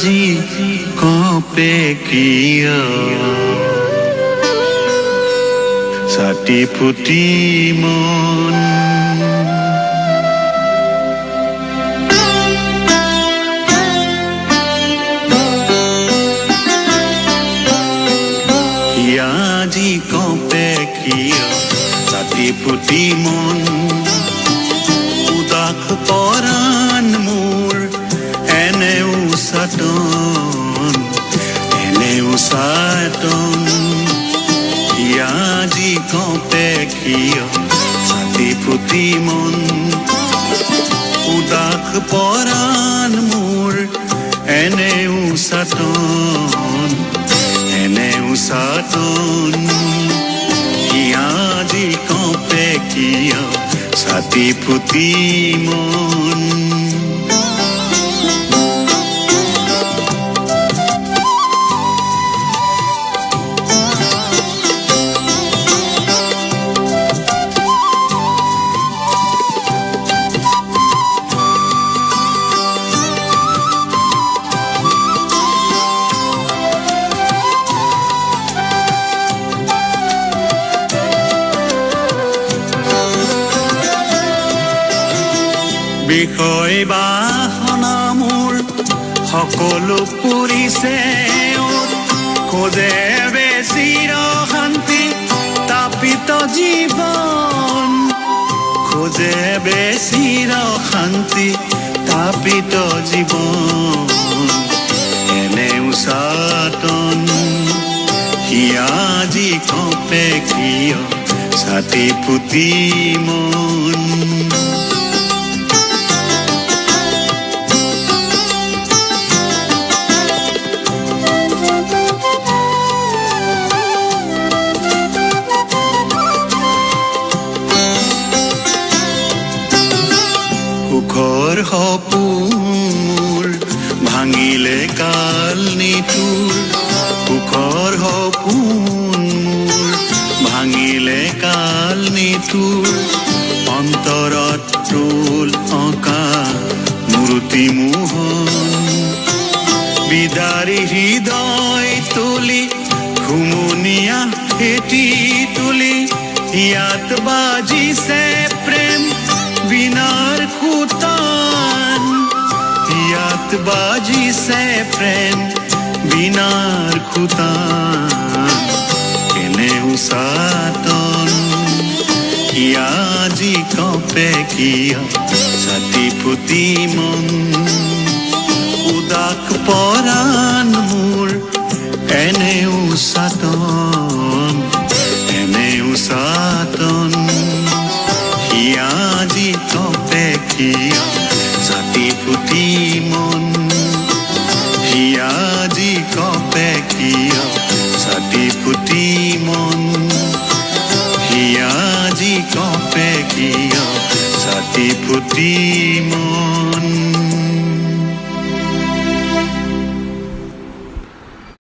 আজি কপে কিয় ছাতি ফুটি মন আজি কপে কিয় ছাতি ফুটি মন উদাস পৰাণ মোৰ এনে উচাটন আজি কপে কিয় ছাতি ফুটি মন উদাস পৰাণ মোৰ এনে উচাটন আজি কপে কিয় ছাতি ফুটি মন বিষয় বাসনা মোৰ সকলো পুৰিছে খোজে বেচিৰ শান্তি তাপিত জীৱন খোজে বেচিৰ শান্তি তাপিত জীৱন এনে উচাটন আজি কপে কিয় ছাতি ফুটি মন সুখৰ সপোন ভাঙিলে কাল নিঠুৰ সুখৰ সপোন ভাঙিলে কাল নিঠুৰ অন্তৰত টোল অঁকা মূৰ্তি মোহন বিদাৰী হৃদয় তুলি ঘুমনীয়া খেতি তুলি ইয়াত বাজিছে প্ৰেম বিনাৰ খুটান ইয়াত বাজিছে প্ৰেম বিনাৰ খুটান এনে উচাটন আজি কপে কিয় ছাতি ফুটি মন উদাস পৰাণ মোৰ এনে উচাটন আজি কপে কিয় ছাতি ফুটি মন আজি কপে কিয় ছাতি ফুটি মন আজি কপে কিয় ছাতি ফুটি মন